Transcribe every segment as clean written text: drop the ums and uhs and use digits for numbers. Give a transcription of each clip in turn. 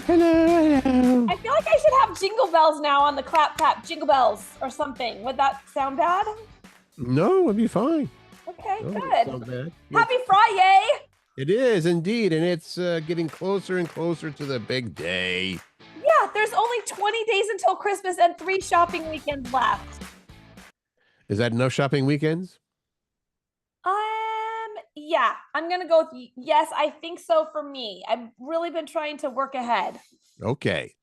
Hello, hello. I feel like I should have jingle bells now on the clap clap, jingle bells or something. Would that sound bad? No, it'll be fine. Okay, No, it's good. not bad. Happy Friday. It is indeed, and it's getting closer and closer to the big day. Yeah, there's only 20 days until Christmas and 3 shopping weekends left. Is that enough shopping weekends? Yeah, I'm gonna go with yes, I think so for me. I've really been trying to work ahead. Okay.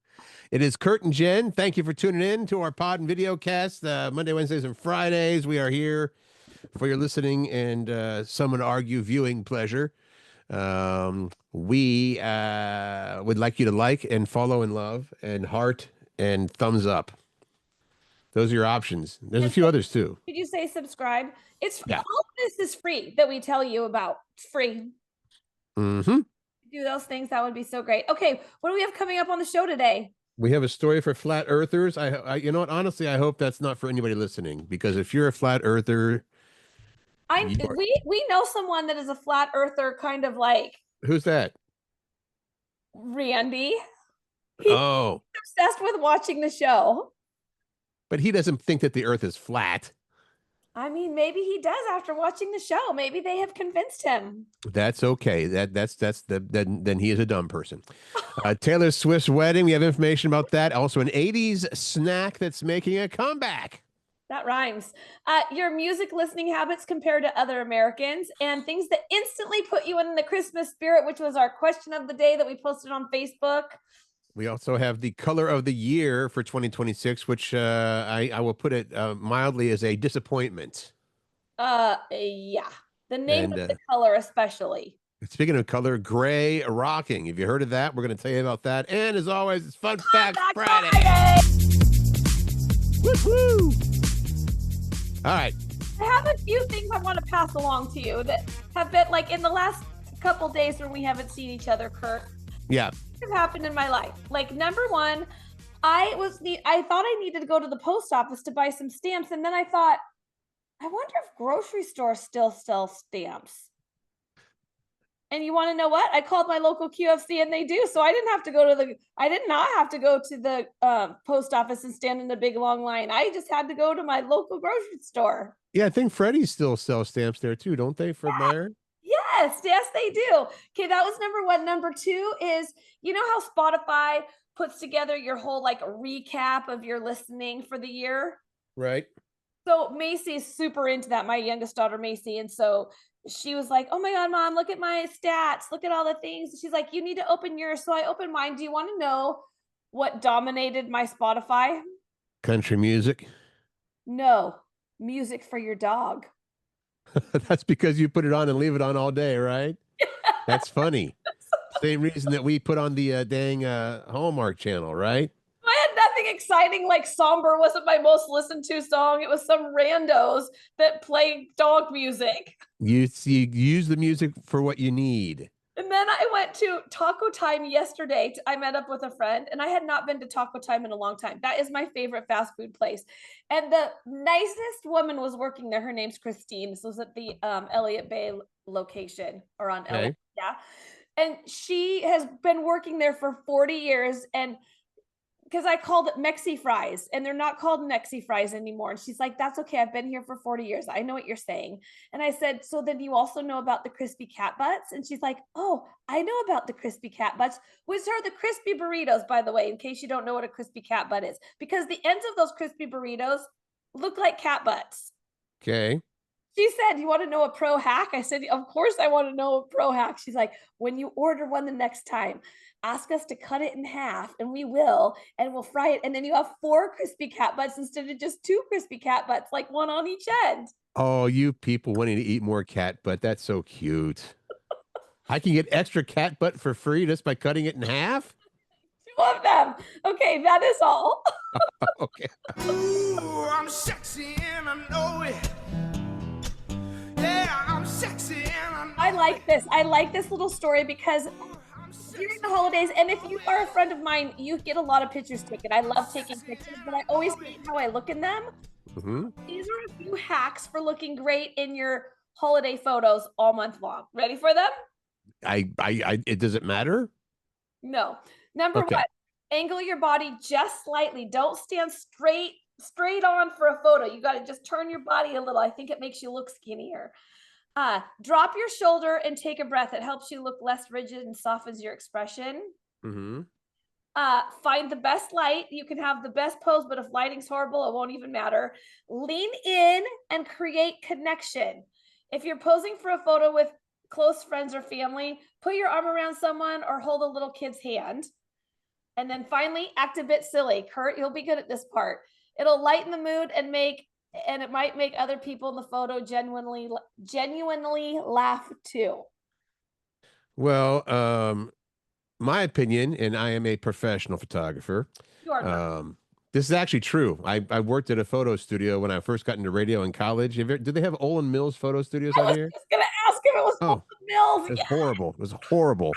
It is Curt and Jen. Thank you for tuning in to our pod and video cast. Monday, Wednesdays, and Fridays. We are here for your listening and some would argue viewing pleasure. We would like you to like and follow and love and heart and thumbs up. Those are your options. There's a few others too. Did you say subscribe? It's Yeah. all of this is free that we tell you about. It's free. Mm-hmm. Do those things, that would be so great. Okay, what do we have coming up on the show today? We have a story for flat earthers. You know what? Honestly, I hope that's not for anybody listening, because if you're a flat earther, we know someone that is a flat earther, kind of like who's that? Randy. He's Oh, obsessed with watching the show. but he doesn't think that the earth is flat. I mean, maybe he does after watching the show. Maybe they have convinced him. That's okay. Then he is a dumb person. Taylor Swift's wedding. We have information about that. Also, an '80s snack that's making a comeback. That rhymes. Your music listening habits compared to other Americans, and things that instantly put you in the Christmas spirit, which was our question of the day that we posted on Facebook. We also have the color of the year for 2026, which I will put it mildly as a disappointment. Yeah. The name And of the color especially. speaking of color, gray rocking. Have you heard of that? We're going to tell you about that. And as always, it's Fun Fact Friday. Woo-hoo! All right. I have a few things I want to pass along to you that have been like in the last couple days when we haven't seen each other, Curt. Yeah. Have happened in my life. Like, number one, I thought I needed to go to the post office to buy some stamps, and then I thought, I wonder if grocery stores still sell stamps. And you want to know what? I called my local QFC and they do. So I did not have to go to the post office and stand in a big long line. I just had to go to my local grocery store. Yeah, I think Freddy's still sells stamps there too, don't they, Fred Meyer? Yes, they do. Okay, that was number one. Number two is, you know how Spotify puts together your whole like recap of your listening for the year? Right. So Macy's super into that, my youngest daughter, Macy. And so she was like, oh my God, Mom, look at my stats. Look at all the things. She's like, you need to open yours. So I opened mine. Do you want to know what dominated my Spotify? Country music. No, music for your dog. That's because you put it on and leave it on all day, right? That's funny. Same reason that we put on the dang Hallmark channel, right? I had nothing exciting, like Somber wasn't my most listened to song. It was some randos that play dog music. You use the music for what you need. And then I went to Taco Time yesterday. I met up with a friend, and I had not been to Taco Time in a long time. That is my favorite fast food place. And the nicest woman was working there. Her name's Christine. This was at the Elliott Bay location, or on Elliott. Yeah. And she has been working there for 40 years. And because I called it Mexi fries, and they're not called Mexi fries anymore. And she's like, that's okay. I've been here for 40 years. I know what you're saying. And I said, so then you also know about the crispy cat butts? And she's like, oh, I know about the crispy cat butts, which are the crispy burritos, by the way, in case you don't know what a crispy cat butt is, because the ends of those crispy burritos look like cat butts. Okay. She said, you want to know a pro hack? I said, of course I want to know a pro hack. She's like, when you order one the next time, ask us to cut it in half, and we will, and we'll fry it. And then you have 4 crispy cat butts instead of just 2 crispy cat butts, like one on each end. Oh, you people wanting to eat more cat butt. That's so cute. I can get extra cat butt for free just by cutting it in half? 2 of them. Okay, that is all. Okay. Ooh, I'm sexy and I know it. Yeah, I'm sexy and I know I like this little story because during the holidays, and if you are a friend of mine, you get a lot of pictures taken. I love taking pictures, but I always hate how I look in them. Mm-hmm. These are a few hacks for looking great in your holiday photos all month long. Ready for them? Does it matter? No. Number Okay. 1, angle your body just slightly. Don't stand straight on for a photo. You got to just turn your body a little. I think it makes you look skinnier. Drop your shoulder and take a breath. It helps you look less rigid and softens your expression. Mm-hmm. Find the best light. You can have the best pose, but if lighting's horrible, it won't even matter. Lean in and create connection. If you're posing for a photo with close friends or family, put your arm around someone or hold a little kid's hand. And then finally, act a bit silly. Curt, you'll be good at this part. It'll lighten the mood and it might make other people in the photo genuinely laugh too. Well, my opinion, and I am a professional photographer. You are not. This is actually true. I worked at a photo studio when I first got into radio in college. Do they have Olin Mills photo studios I out was here? just gonna ask if it was Oh, Olin Mills. it was horrible. It was horrible.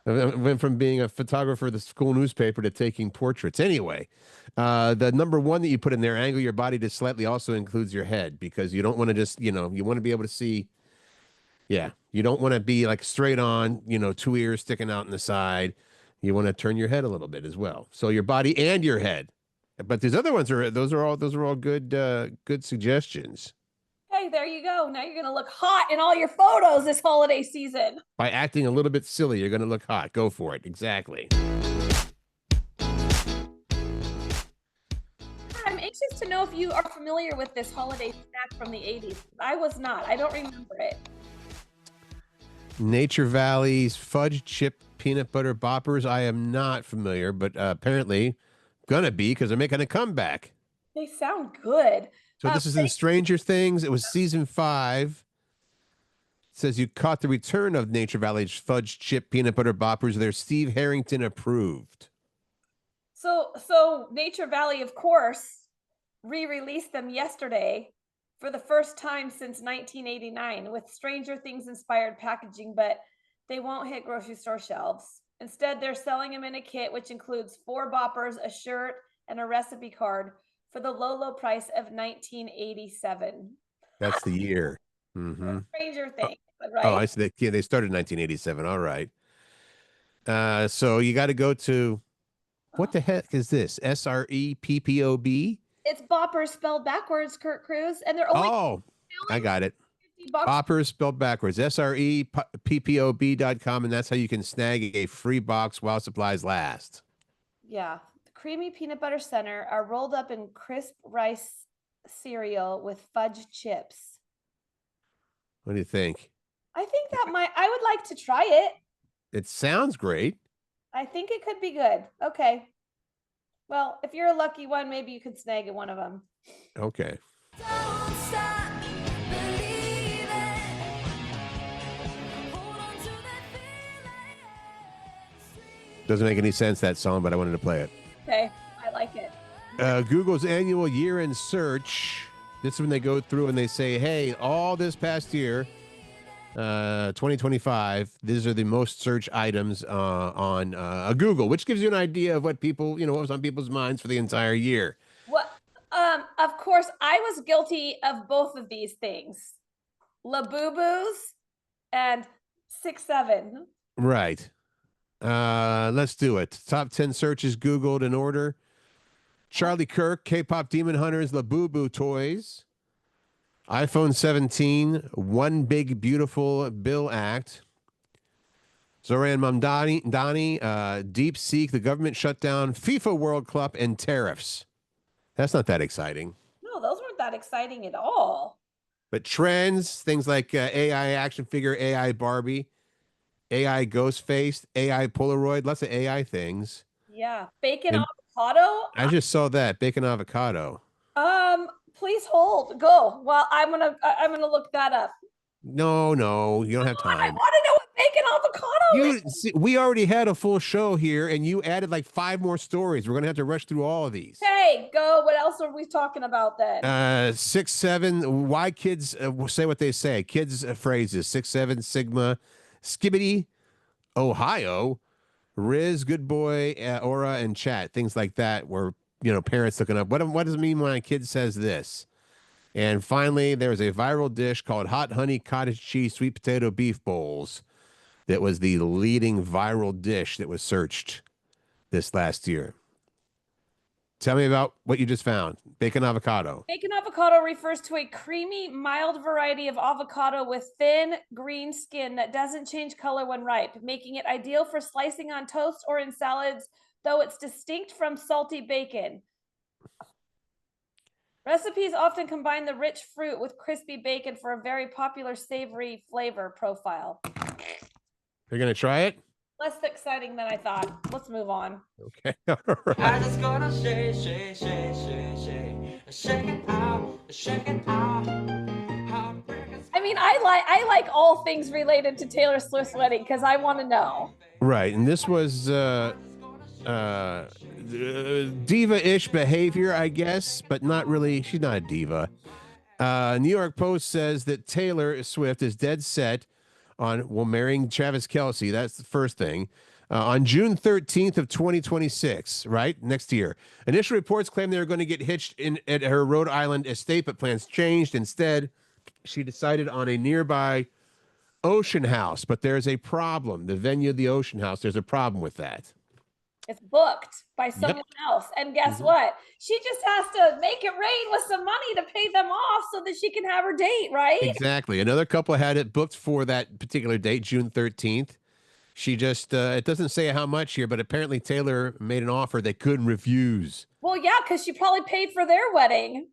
I went from being a photographer of the school newspaper to taking portraits. Anyway, the number 1 that you put in there, angle your body to slightly, also includes your head, because you don't want to just, you want to be able to see. Yeah, you don't want to be like straight on, 2 ears sticking out in the side. You want to turn your head a little bit as well. So your body and your head. But these other ones those are all good good suggestions. Hey, there you go. Now you're gonna look hot in all your photos this holiday season. By acting a little bit silly, you're going to look hot. Go for it. Exactly. I'm anxious to know if you are familiar with this holiday snack from the 80s. I was not. I don't remember it. Nature Valley's fudge chip peanut butter boppers. I am not familiar, but apparently gonna be, because they're making a comeback. They sound good. So this is in Stranger Things. It was season 5. It says you caught the return of Nature Valley's fudge chip peanut butter boppers. They're Steve Harrington approved. So Nature Valley, of course, re-released them yesterday for the first time since 1989 with Stranger Things inspired packaging, but they won't hit grocery store shelves. Instead, they're selling them in a kit, which includes 4 boppers, a shirt, and a recipe card for the low price of $19.87. That's the year. Mm-hmm. Stranger Things, right? Oh, I see. They started in 1987. All right. So you got to go to, what the heck is this? SREPPOB? It's boppers spelled backwards, Curt Cruz, and they're only I got it. $50. Boppers spelled backwards. SREPPOB.com, and that's how you can snag a free box while supplies last. Yeah. The creamy peanut butter center are rolled up in crisp rice cereal with fudge chips. What do you think? I think I would like to try it. It sounds great. I think it could be good. Okay. Well, if you're a lucky one, maybe you could snag one of them. Okay. Don't stop believing. Hold on to that feeling. Doesn't make any sense, that song, but I wanted to play it. Okay. I like it. Google's annual year-end search. This is when they go through and they say, hey, all this past year, 2025, these are the most searched items on Google, which gives you an idea of what people, what was on people's minds for the entire year. What? Of course, I was guilty of both of these things. Labubu's and 6'7". Right. Let's do it. Top 10 searches Googled in order. Charlie Kirk, K-pop Demon Hunters, Labubu toys. iPhone 17, One Big Beautiful Bill Act. Zoran Mamdani, Deep Seek, the government shutdown, FIFA World Cup, and tariffs. That's not that exciting. No, those weren't that exciting at all. But trends, things like AI action figure, AI Barbie, AI Ghostface, AI Polaroid, lots of AI things. Yeah. Bacon avocado. I just saw that, bacon avocado. Please hold. Go. Well, I'm gonna look that up. No, you don't have I time. want to know what bacon avocado is. See, we already had a full show here, and you added like 5 more stories. We're gonna have to rush through all of these. Hey, go. What else are we talking about then? 6, 7. Why kids say what they say? Kids phrases. 6, 7. Sigma, Skibbity, Ohio, Riz, Good Boy, Aura, and Chat. Things like that. Where parents looking up. What does it mean when a kid says this? And finally, there's a viral dish called Hot Honey Cottage Cheese Sweet Potato Beef Bowls. that was the leading viral dish that was searched this last year. Tell me about what you just found. Bacon avocado. Bacon avocado refers to a creamy, mild variety of avocado with thin, green skin that doesn't change color when ripe, making it ideal for slicing on toast or in salads, though it's distinct from salty bacon. Recipes often combine the rich fruit with crispy bacon for a very popular savory flavor profile. You're going to try it? Less exciting than I thought. Let's move on. Okay. All right. I just gonna shake, shake, shake, shake, shake, shake it out, shake it out. I mean, I like all things related to Taylor Swift's wedding because I want to know. Right. And this was diva-ish behavior, I guess, but not really. She's not a diva. New York Post says that Taylor Swift is dead set on marrying Travis Kelce. That's the first thing. On June 13th of 2026, right? Next year. Initial reports claim they were going to get hitched at her Rhode Island estate, but plans changed. Instead, she decided on a nearby Ocean House, but there's a problem. The venue of the Ocean House, there's a problem with that. It's booked by someone else. And guess what? She just has to make it rain with some money to pay them off so that she can have her date, right? Exactly. Another couple had it booked for that particular date, June 13th. She just, it doesn't say how much here, but apparently Taylor made an offer they couldn't refuse. Well, yeah, because she probably paid for their wedding.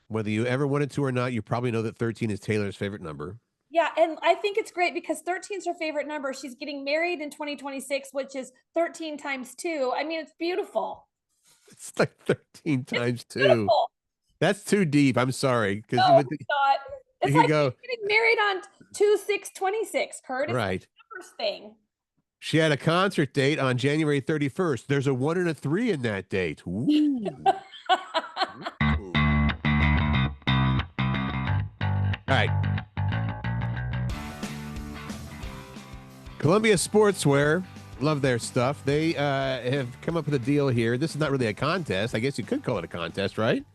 Whether you ever wanted to or not, you probably know that 13 is Taylor's favorite number. Yeah, and I think it's great because 13 is her favorite number. She's getting married in 2026, which is 13 times 2. I mean, it's beautiful. It's like 13 times 2. Beautiful. That's too deep. I'm sorry. No, it's not. It's like go. getting married on 2/6/26, Curt. It's Right. the numbers thing. She had a concert date on January 31st. There's a 1 and a 3 in that date. Ooh. Ooh. All right. Columbia Sportswear, love their stuff. They have come up with a deal here. This is not really a contest. I guess you could call it a contest, right?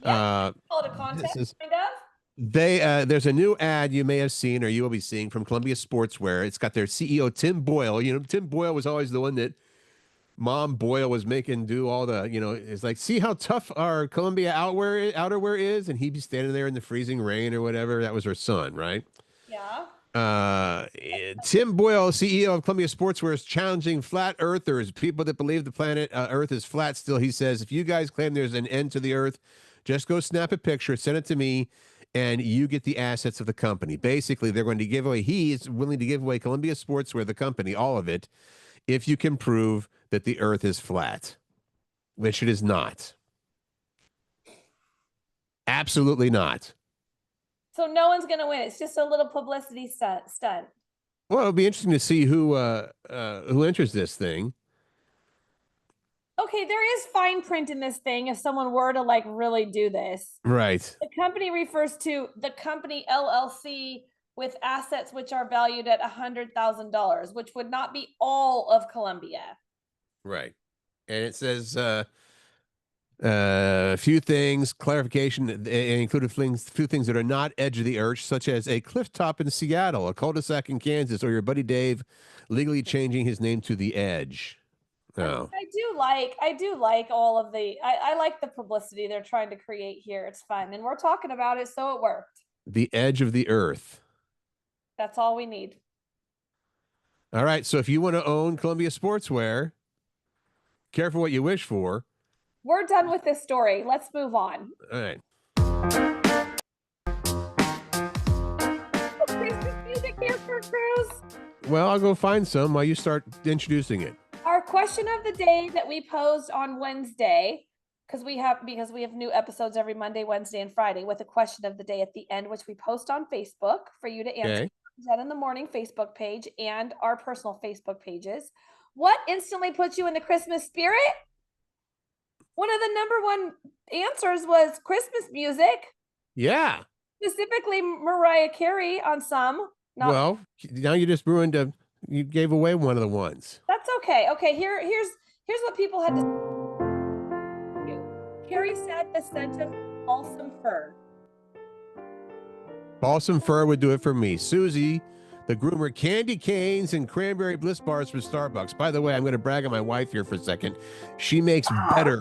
Yeah, call it a contest, kind of. There's a new ad you may have seen or you will be seeing from Columbia Sportswear. It's got their CEO, Tim Boyle. You know, Tim Boyle was always the one that Mom Boyle was making do all the, it's like, see how tough our Columbia outerwear is? And he'd be standing there in the freezing rain or whatever. That was her son, right? Yeah. Tim Boyle, CEO of Columbia Sportswear, is challenging flat earthers, people that believe the planet Earth is flat still. He says, if you guys claim there's an end to the Earth, just go snap a picture, send it to me, and you get the assets of the company. Basically, they're going to give away, he is willing to give away Columbia Sportswear, the company, all of it, if you can prove that the Earth is flat, which it is not. Absolutely not. So no one's going to win. It's just a little publicity stunt. Well, it'll be interesting to see who enters this thing. Okay, there is fine print in this thing if someone were to like really do this. Right. The company refers to the company LLC with assets which are valued at $100,000, which would not be all of Columbia. Right. And it says a few things, clarification, and included few things that are not edge of the earth, such as a cliff top in Seattle, a cul-de-sac in Kansas, or your buddy Dave legally changing his name to The Edge. Oh. I do like all of the, I like the publicity they're trying to create here. It's fun. And we're talking about it, so it worked. The edge of the earth. That's all we need. All right. So if you want to own Columbia Sportswear, careful what you wish for. We're done with this story. Let's move on. All right. Christmas music here for Cruz. Well, I'll go find some while you start introducing it. Our question of the day that we posed on Wednesday, because we have new episodes every Monday, Wednesday, and Friday with a question of the day at the end, which we post on Facebook for you to answer. Okay. Jen in the Morning Facebook page and our personal Facebook pages. What instantly puts you in the Christmas spirit? One of the number one answers was Christmas music. Yeah. Specifically Mariah Carey on some. Well, now you just you gave away one of the ones. That's okay. Okay, here's what people had to do. Carrie said the scent of balsam fir. Balsam fir would do it for me. Susie The groomer candy canes and cranberry bliss bars from Starbucks. By the way, I'm going to brag on my wife here for a second. She makes better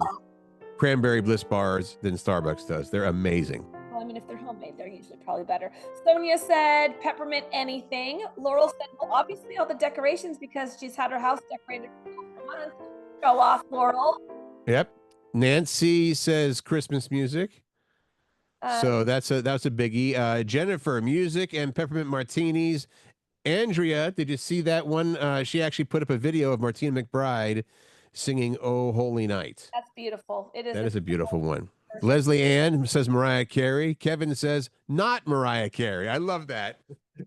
cranberry bliss bars than Starbucks does. They're amazing. Well, I mean, if they're homemade, they're usually probably better. Sonia said peppermint anything. Laurel said, well, obviously all the decorations because she's had her house decorated for months. Show off, Laurel. Yep. Nancy says Christmas music. So that's a biggie. Jennifer, music and peppermint martinis. Andrea, did you see that one? She actually put up a video of Martina McBride singing "Oh Holy Night." That's beautiful. It is. That is a beautiful one. Leslie Ann says Mariah Carey. Kevin says not Mariah Carey. I love that.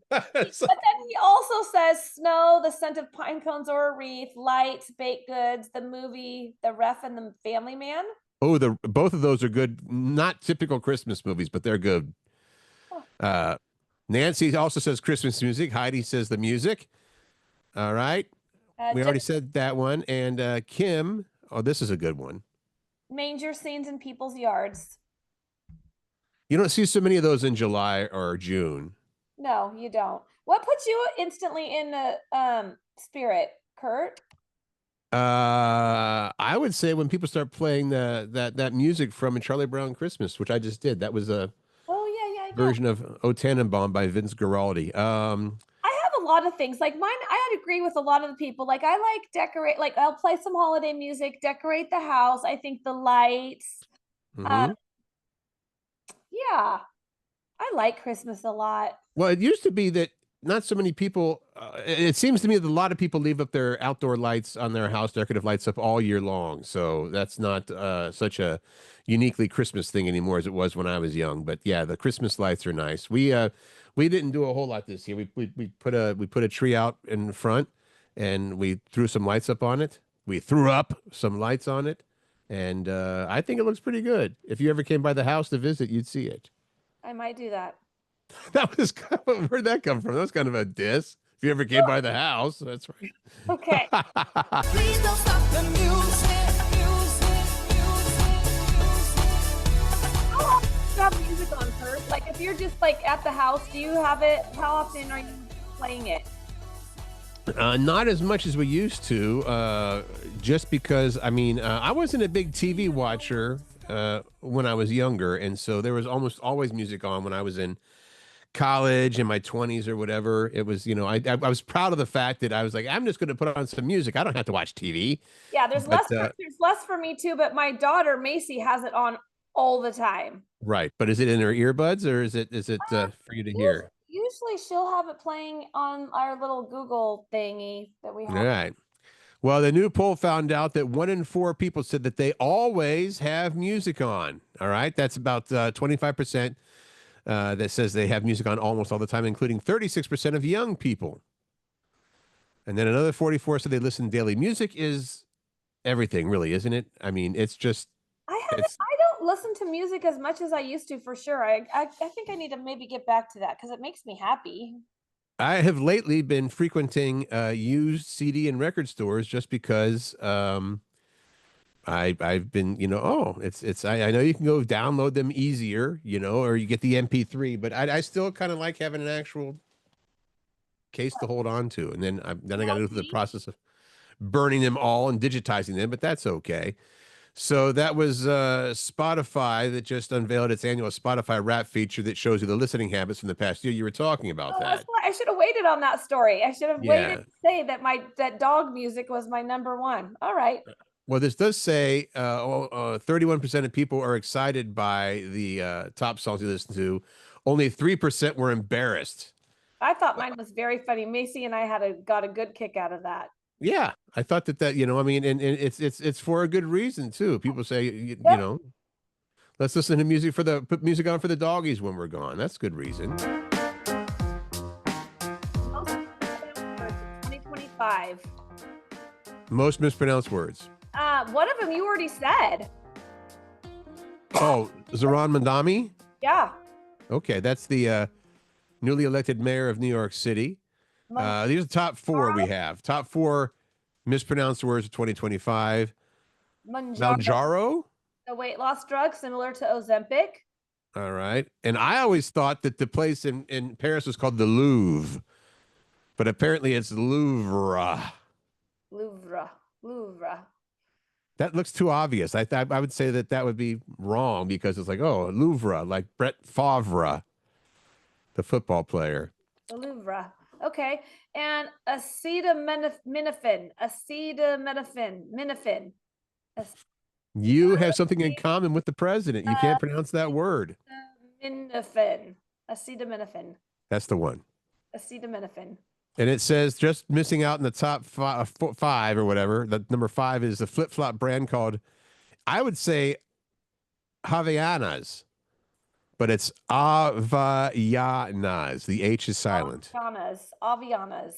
But then he also says snow, the scent of pine cones or a wreath, lights, baked goods, the movie, The Ref and the Family Man. Oh, both of those are good. Not typical Christmas movies, but they're good. Nancy also says Christmas music. Heidi says the music. All right. We already said that one. And Kim, oh, this is a good one. Manger scenes in people's yards. You don't see so many of those in July or June. No, you don't. What puts you instantly in the spirit, Curt? I would say when people start playing that music from A Charlie Brown Christmas, which I just did. That was a version of O Tannenbaum by Vince Guaraldi. I have a lot of things like mine. I'd agree with a lot of the people. Like I like decorate. Like I'll play some holiday music, decorate the house. I think the lights. Mm-hmm. Yeah, I like Christmas a lot. Well, it used to be that not so many people. It seems to me that a lot of people leave up their outdoor lights on their house, decorative lights up all year long. So that's not such a uniquely Christmas thing anymore as it was when I was young. But yeah, the Christmas lights are nice. We didn't do a whole lot this year. We put a tree out in front, and we threw some lights up on it. We threw up some lights on it, and I think it looks pretty good. If you ever came by the house to visit, you'd see it. I might do that. That was where'd that come from? That was kind of a diss. If you ever came by the house, that's right. Okay. Please don't stop the music. How often do you have music on, Curt? Like if you're just like at the house, do you have it? How often are you playing it? Not as much as we used to, just because, I mean, I wasn't a big TV watcher when I was younger, and so there was almost always music on when I was in college in my 20s or whatever. It was, I was proud of the fact that I was like, I'm just going to put on some music. I don't have to watch TV. Yeah, there's less for me too, but my daughter Macy has it on all the time. Right, but is it in her earbuds or is it for you to hear? Usually she'll have it playing on our little Google thingy that we have. All right. Well, the new poll found out that 1 in 4 people said that they always have music on. All right. That's about 25% that says they have music on almost all the time, including 36% of young people. And then another 44 said they listen to daily. Music is everything, really, isn't it? I mean, it's just. I don't listen to music as much as I used to, for sure. I think I need to maybe get back to that because it makes me happy. I have lately been frequenting used CD and record stores just because I've been, I know you can go download them easier, or you get the MP3, but I still kind of like having an actual case to hold on to. And then I got to go through the process of burning them all and digitizing them, but that's okay. So that was Spotify that just unveiled its annual Spotify Wrap feature that shows you the listening habits from the past year. You were talking about that. I should have waited on that story. I should have waited to say that that dog music was my number one. All right. Well, this does say 31% of people are excited by the top songs you listen to. Only 3% were embarrassed. I thought mine was very funny. Macy and I got a good kick out of that. Yeah, I thought that I mean, and it's for a good reason too. People say, let's listen to music put music on for the doggies when we're gone. That's a good reason. 2025. Most mispronounced words. One of them you already said. Oh, Zohran Mamdani? Yeah. Okay, that's the newly elected mayor of New York City. These are the top 4 we have. Top 4 mispronounced words of 2025. Manjaro? A weight loss drug similar to Ozempic. All right. And I always thought that the place in Paris was called the Louvre. but apparently it's Louvre. Louvre. Louvre. That looks too obvious. I would say that would be wrong because it's like, oh, Louvre, like Brett Favre, the football player. The Louvre. Okay. And acetaminophen. Acetaminophen. You have something in common with the president. You can't pronounce that word. Acetaminophen. Acetaminophen. That's the one. Acetaminophen. And it says just missing out in the top five or whatever. The number 5 is the flip-flop brand called, I would say, Havaianas, but it's Havaianas. The H is silent. Avianas.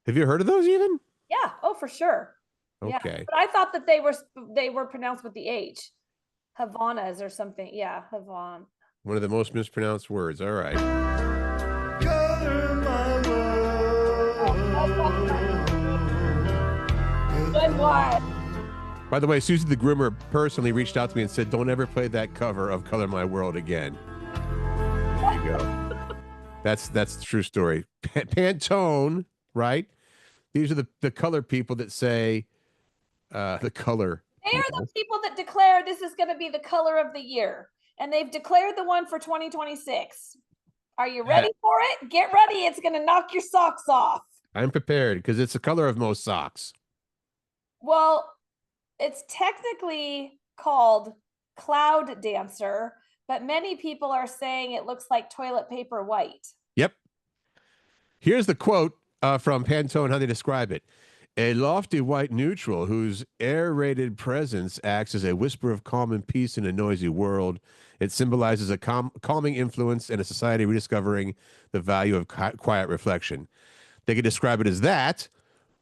Have you heard of those even? Yeah. Oh, for sure. Okay. Yeah. But I thought that they were pronounced with the H. Havanas or something. Yeah. Havan. One of the most mispronounced words. All right. Color my world. Good one. By the way, Susie the Groomer personally reached out to me and said, don't ever play that cover of Color My World again. There you go. That's the true story. Pantone, right? These are the color people that say the color. They are the people that declare this is going to be the color of the year. And they've declared the one for 2026. Are you ready for it? Get ready. It's going to knock your socks off. I'm prepared because it's the color of most socks. Well, it's technically called Cloud Dancer, but many people are saying it looks like toilet paper white. Yep. Here's the quote from Pantone, how they describe it. A lofty white neutral whose aerated presence acts as a whisper of calm and peace in a noisy world. It symbolizes a calming influence in a society rediscovering the value of quiet reflection. They could describe it as that,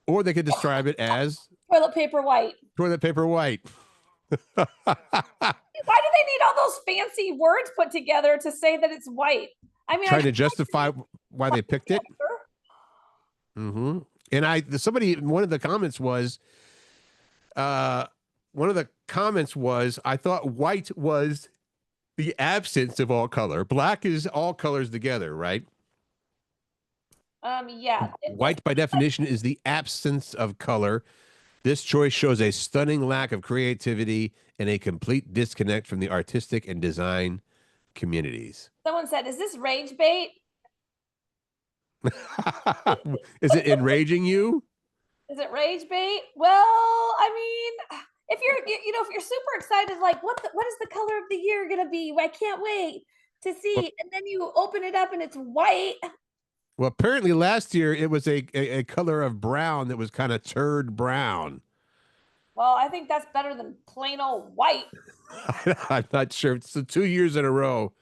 or they could describe it as toilet paper white. Toilet paper white. Why do they need all those fancy words put together to say that it's white? I mean, trying to justify why they picked it. Mm-hmm. And one of the comments was, I thought white was the absence of all color. Black is all colors together, right? Yeah. White, by definition, is the absence of color. This choice shows a stunning lack of creativity and a complete disconnect from the artistic and design communities. Someone said, is this rage bait? Is it enraging you? Is it rage bait? Well, I mean, if you're super excited, like what is the color of the year going to be? I can't wait to see. Well, and then you open it up and it's white. Well, apparently last year it was a color of brown that was kind of turd brown. Well, I think that's better than plain old white. I'm not sure. It's 2 years in a row.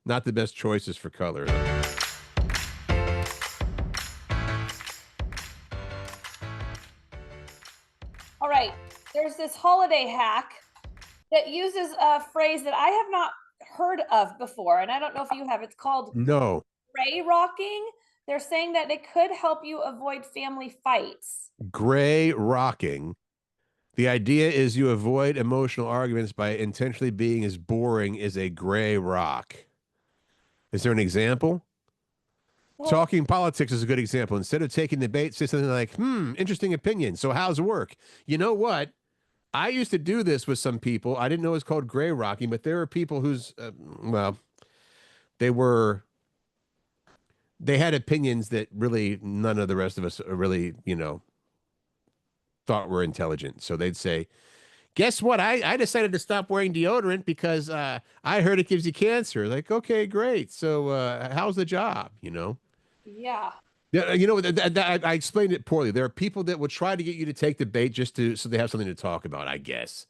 Not the best choices for color. All right. There's this holiday hack that uses a phrase that I have not heard of before. And I don't know if you have. It's called gray rocking. They're saying that it could help you avoid family fights. Gray rocking. The idea is you avoid emotional arguments by intentionally being as boring as a gray rock. Is there an example? Well, talking politics is a good example. Instead of taking debate, say something like, interesting opinion. So how's work? You know what? I used to do this with some people. I didn't know it was called gray rocking, but there were people whose, they had opinions that really none of the rest of us really, thought were intelligent. So they'd say, guess what? I decided to stop wearing deodorant because I heard it gives you cancer. Like, okay, great. So how's the job? Yeah. Yeah. I explained it poorly. There are people that will try to get you to take the bait so they have something to talk about, I guess.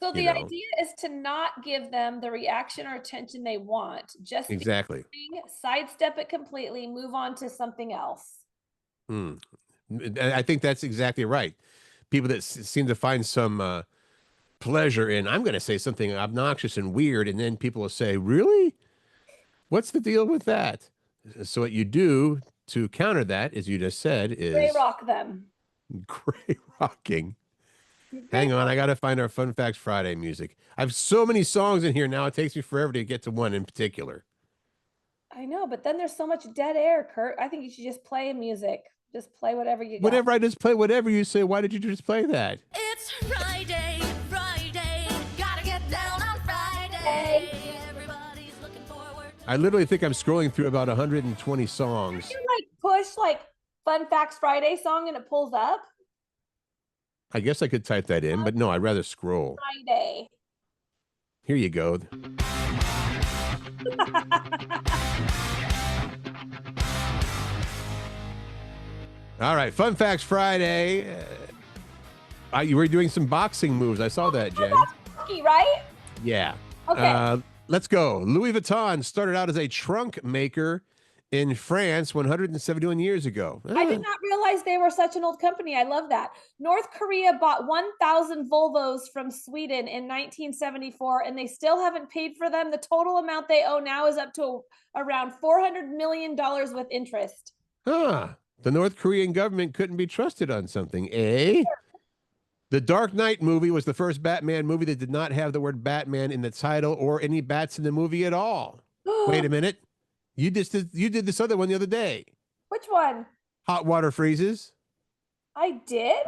So the idea is to not give them the reaction or attention they want. Just exactly sidestep it completely, move on to something else. I think that's exactly right. People that seem to find some pleasure in, I'm going to say something obnoxious and weird, and then people will say, really? What's the deal with that? So what you do to counter that, as you just said, is gray rock them. Gray rocking. Hang on, I got to find our Fun Facts Friday music. I have so many songs in here now, it takes me forever to get to one in particular. I know, but then there's so much dead air, Curt. I think you should just play music. Just play whatever you got. Whenever I just play whatever you say, why did you just play that? It's Friday, Friday, gotta get down on Friday. Everybody's looking forward. I literally think I'm scrolling through about 120 songs. You like push like Fun Facts Friday song and it pulls up? I guess I could type that in, but no, I'd rather scroll. Friday. Here you go. All right, Fun Facts Friday. You were doing some boxing moves. I saw that, Jen. Hockey, right? Yeah. Okay. Let's go. Louis Vuitton started out as a trunk maker in France 171 years ago. I did not realize they were such an old company. I love that. North Korea bought 1,000 Volvos from Sweden in 1974, and they still haven't paid for them. The total amount they owe now is up to around $400 million with interest. Huh. The North Korean government couldn't be trusted on something, eh? The Dark Knight movie was the first Batman movie that did not have the word Batman in the title or any bats in the movie at all. Wait a minute. You did this other one the other day. Which one? Hot water freezes. I did?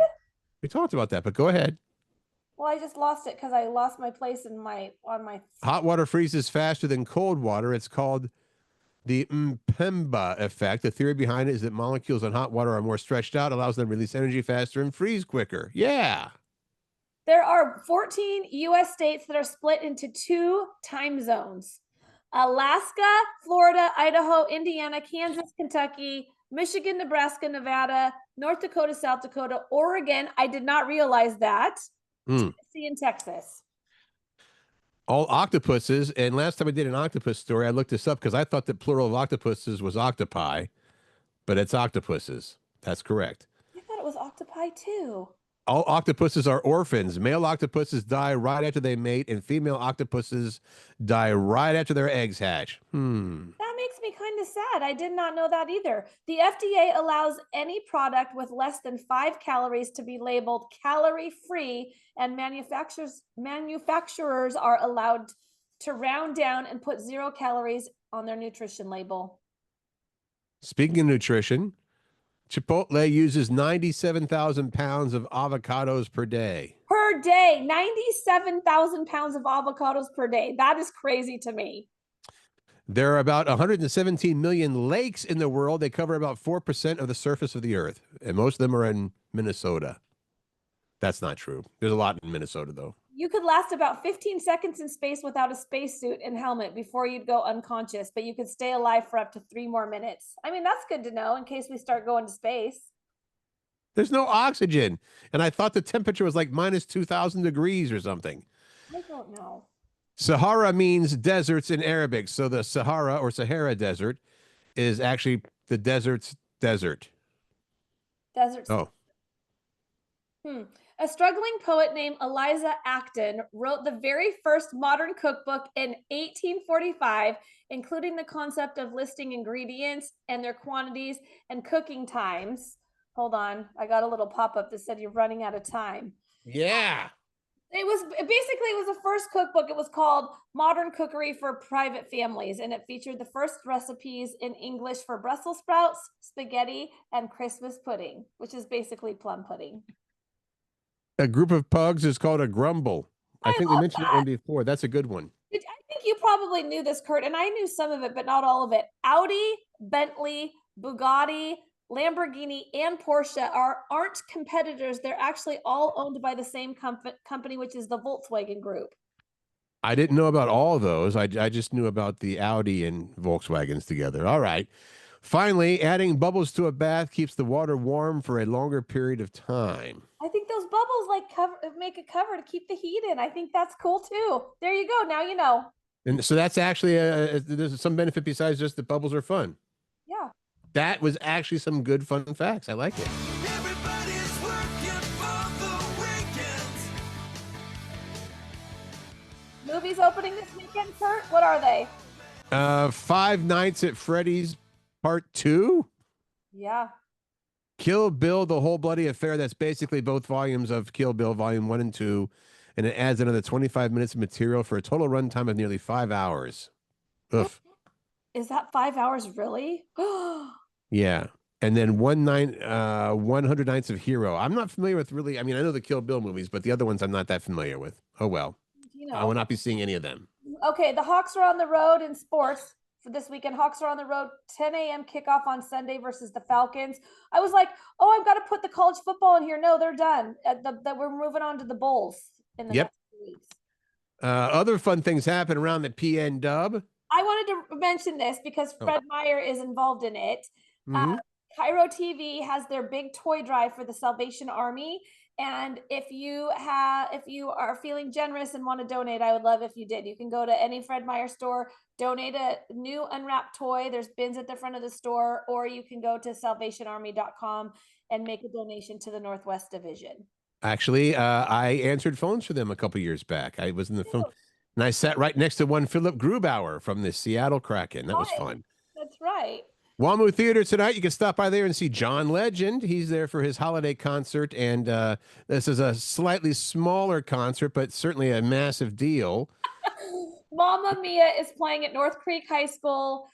We talked about that, but go ahead. Well, I just lost it because I lost my place on my. Hot water freezes faster than cold water. It's called the Mpemba effect. The theory behind it is that molecules in hot water are more stretched out, allows them to release energy faster and freeze quicker. Yeah. There are 14 U.S. states that are split into 2 time zones. Alaska, Florida, Idaho, Indiana, Kansas, Kentucky, Michigan, Nebraska, Nevada, North Dakota, South Dakota, Oregon. I did not realize that. Tennessee and Texas. All octopuses, and last time I did an octopus story, I looked this up because I thought that plural of octopuses was octopi, but it's octopuses. That's correct. I thought it was octopi too. All octopuses are orphans. Male octopuses die right after they mate, and female octopuses die right after their eggs hatch. That makes me kind of sad. I did not know that either. The FDA allows any product with less than 5 calories to be labeled calorie-free, and manufacturers are allowed to round down and put 0 calories on their nutrition label. Speaking of nutrition, Chipotle uses 97,000 pounds of avocados per day. Per day, 97,000 pounds of avocados per day. That is crazy to me. There are about 117 million lakes in the world. They cover about 4% of the surface of the earth, and most of them are in Minnesota. That's not true. There's a lot in Minnesota, though. You could last about 15 seconds in space without a spacesuit and helmet before you'd go unconscious, but you could stay alive for up to 3 more minutes. I mean, that's good to know in case we start going to space. There's no oxygen. And I thought the temperature was like minus 2,000 degrees or something. I don't know. Sahara means deserts in Arabic. So the Sahara or Sahara Desert is actually the desert's desert. Desert. Oh. A struggling poet named Eliza Acton wrote the very first modern cookbook in 1845, including the concept of listing ingredients and their quantities and cooking times. Hold on. I got a little pop-up that said you're running out of time. Yeah. It was the first cookbook. It was called Modern Cookery for Private Families, and it featured the first recipes in English for Brussels sprouts, spaghetti, and Christmas pudding, which is basically plum pudding. A group of pugs is called a grumble. I think we mentioned that one before. That's a good one. I think you probably knew this, Curt, and I knew some of it, but not all of it. Audi, Bentley, Bugatti, Lamborghini, and Porsche aren't competitors. They're actually all owned by the same company, which is the Volkswagen Group. I didn't know about all those. I just knew about the Audi and Volkswagens together. All right. Finally, adding bubbles to a bath keeps the water warm for a longer period of time. I think those bubbles make a cover to keep the heat in. I think that's cool too. There you go. Now you know. And so that's actually there's some benefit besides just the bubbles are fun. Yeah. That was actually some good fun facts. I like it. Everybody's working for the weekend. Movies opening this weekend, Curt? What are they? Five Nights at Freddy's Part 2? Yeah. Kill Bill, The Whole Bloody Affair. That's basically both volumes of Kill Bill, Volume 1 and 2. And it adds another 25 minutes of material for a total runtime of nearly 5 hours. Oof. Is that 5 hours really? Yeah. And then 100 Nights of Hero. I'm not familiar with really. I mean, I know the Kill Bill movies, but the other ones I'm not that familiar with. Oh well, You I will know. not be seeing any of them. Okay, the Hawks are on the road in sports for this weekend. Hawks are on the road, 10 a.m. kickoff on Sunday versus the Falcons. I was like, oh, I've got to put the college football in here. No, they're done. We're moving on to the bowls in the Yep. next 2 weeks. Other fun things happen around the PNW. I wanted to mention this because Oh. Fred Meyer is involved in it. Mhm. Cairo TV has their big toy drive for the Salvation Army. And if you are feeling generous and want to donate, I would love if you did. You can go to any Fred Meyer store, donate a new unwrapped toy. There's bins at the front of the store, or you can go to salvationarmy.com and make a donation to the Northwest Division. Actually, I answered phones for them a couple years back. I was in the phone, and I sat right next to one Philip Grubauer from the Seattle Kraken. That was Right. fun. That's right. WAMU Theater tonight. You can stop by there and see John Legend. He's there for his holiday concert, and this is a slightly smaller concert, but certainly a massive deal. Mamma Mia is playing at North Creek High School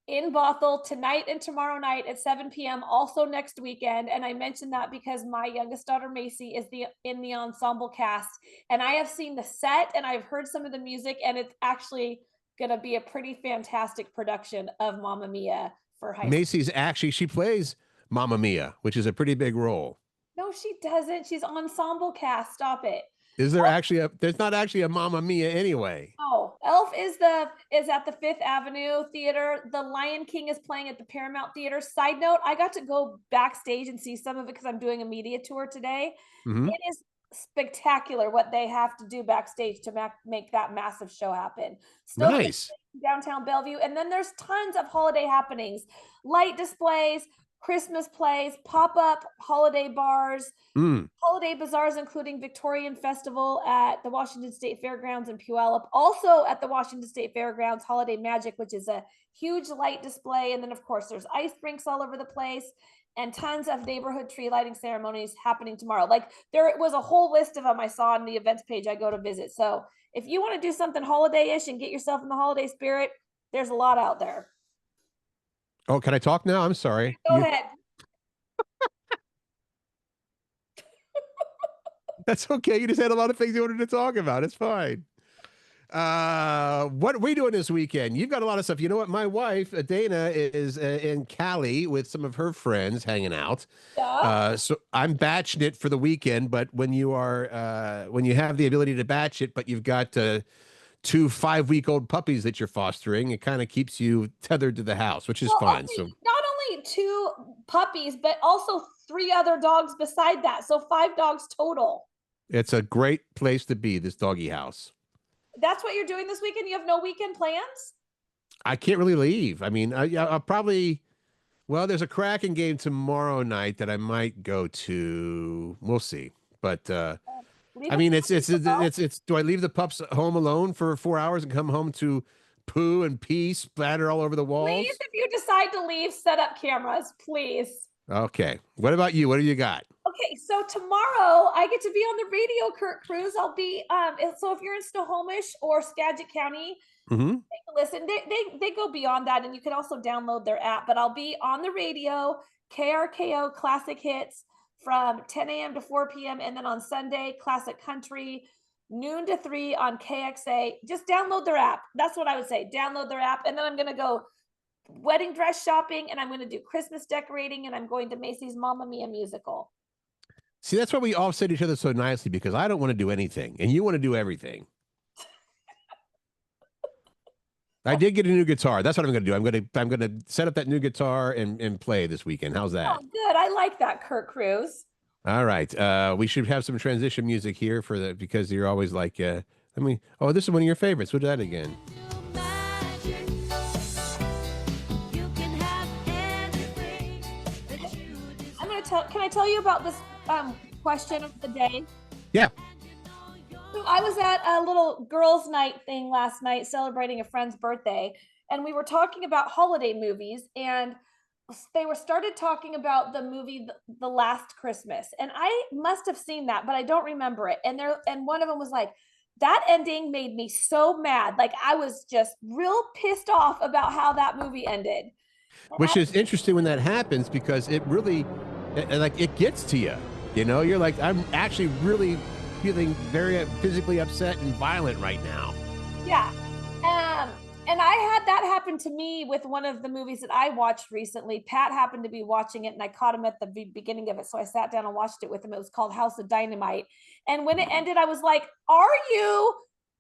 in Bothell tonight and tomorrow night at 7 p.m. Also next weekend. And I mentioned that because my youngest daughter Macy is in the ensemble cast, and I have seen the set and I've heard some of the music, and it's actually gonna be a pretty fantastic production of Mamma Mia for high school. Macy's actually, she plays Mamma Mia, which is a pretty big role. No, she doesn't. She's ensemble cast. Stop it. Is there actually there's not actually a Mamma Mia anyway. Oh, Elf is at the Fifth Avenue Theater. The Lion King is playing at the Paramount Theater. Side note, I got to go backstage and see some of it because I'm doing a media tour today. Mhm. It is spectacular what they have to do backstage to make that massive show happen. Still Nice. downtown Bellevue, and then there's tons of holiday happenings, light displays, Christmas plays, pop-up holiday bars, Mm. holiday bazaars, including Victorian Festival at the Washington State Fairgrounds in Puyallup. Also at the Washington State Fairgrounds, Holiday Magic, which is a huge light display. And then, of course, there's ice rinks all over the place and tons of neighborhood tree lighting ceremonies happening tomorrow. Like, there was a whole list of them I saw on the events page I go to visit. So if you want to do something holiday-ish and get yourself in the holiday spirit, there's a lot out there. Oh, can I talk now? I'm sorry. Go ahead. That's okay. You just had a lot of things you wanted to talk about. It's fine. What are we doing this weekend? You've got a lot of stuff. You know what? My wife, Dana, is in Cali with some of her friends hanging out. Yeah. So I'm batching it for the weekend. But when you are, when you have the ability to batch it, but you've got 2 5-week-old puppies that you're fostering, it kind of keeps you tethered to the house, which is Well, fine. okay, So not only 2 puppies, but also 3 other dogs beside that. So 5 dogs total. it's a great place to be, this doggy house. That's what you're doing this weekend? You have no weekend plans? I can't really leave. I mean, I'll probably. Well, there's a Kraken game tomorrow night that I might go to. We'll see. But Leave I it mean, to it's. Do I leave the pups home alone for 4 hours and come home to poo and pee splatter all over the walls? Please, if you decide to leave, set up cameras, please. Okay. What about you? What do you got? Okay, so tomorrow I get to be on the radio, Curt Cruz. I'll be so if you're in Snohomish or Skagit County, Mm-hmm. listen, they go beyond that, and you can also download their app. But I'll be on the radio, KRKO Classic Hits from 10 a.m. to 4 p.m. And then on Sunday, Classic Country, noon to 3 on KXA. Just download their app. That's what I would say. Download their app. And then I'm going to go wedding dress shopping, and I'm going to do Christmas decorating, and I'm going to Macy's Mamma Mia musical. See, that's why we all said each other so nicely, because I don't want to do anything and you want to do everything. I did get a new guitar. That's what I'm going to do. I'm going to set up that new guitar and play this weekend. How's that? Oh, good. I like that, Curt Cruz. All right. We should have some transition music here for the, because you're always like, oh, this is one of your favorites. What's that again? I'm going to tell, can I tell you about this question of the day? Yeah. So I was at a little girls' night thing last night celebrating a friend's birthday, and we were talking about holiday movies, and they started talking about the movie The Last Christmas, and I must have seen that, but I don't remember it. And one of them was like, that ending made me so mad. Like, I was just real pissed off about how that movie ended. which is interesting when that happens because it really, like, it gets to you. You know, you're like, I'm actually really feeling very physically upset and violent right now. Yeah. And I had that happen to me with one of the movies that I watched recently. Pat happened to be watching it and I caught him at the beginning of it. So I sat down and watched it with him. It was called House of Dynamite. And when it ended, I was like, are you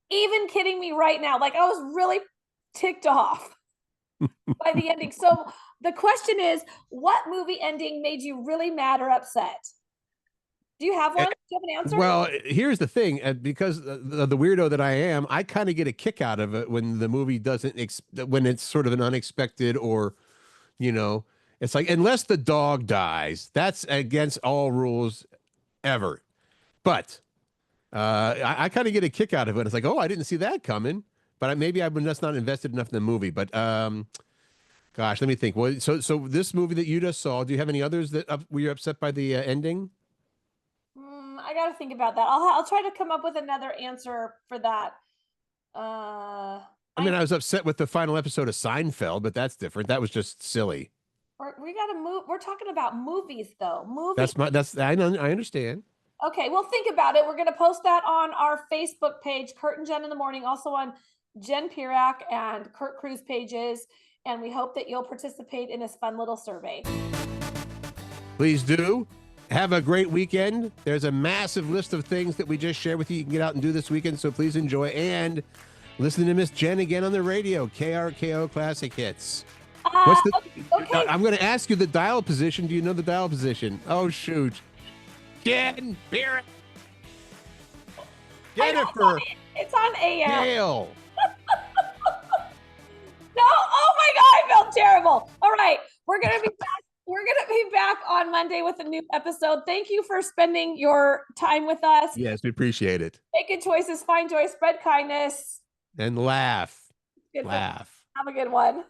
even kidding me right now? Like, I was really ticked off by the ending. So the question is, what movie ending made you really mad or upset? Do you have one? Do you have an answer? Well, here's the thing, because the weirdo that I am, I kind of get a kick out of it when the movie doesn't, when it's sort of an unexpected, or, you know, it's like, unless the dog dies, that's against all rules ever. But I kind of get a kick out of it. It's like, oh, I didn't see that coming. But maybe I've been just not invested enough in the movie. But gosh, let me think. Well, so this movie that you just saw, do you have any others that were you upset by the ending? I got to think about that. I'll try to come up with another answer for that. I mean, I was upset with the final episode of Seinfeld, but that's different. That was just silly. We got to move. We're talking about movies, though. Movies. I know, I understand. Okay, well, think about it. We're going to post that on our Facebook page, Curt and Jen in the Morning, also on Jen Pirak and Curt Cruz pages. And we hope that you'll participate in this fun little survey. Please do. Have a great weekend. There's a massive list of things that we just shared with you. You can get out and do this weekend, so please enjoy. And listen to Miss Jen again on the radio, KRKO Classic Hits. What's the? Okay. I'm going to ask you the dial position. Do you know the dial position? Oh, shoot. Jen, Barrett, Jennifer, It's on AM. Gail. No, oh my God, I felt terrible. All right, we're gonna be back. We're gonna be back on Monday with a new episode. Thank you for spending your time with us. Yes, we appreciate it. Make good choices, find joy, spread kindness. And laugh. Good. Laugh. Have a good one.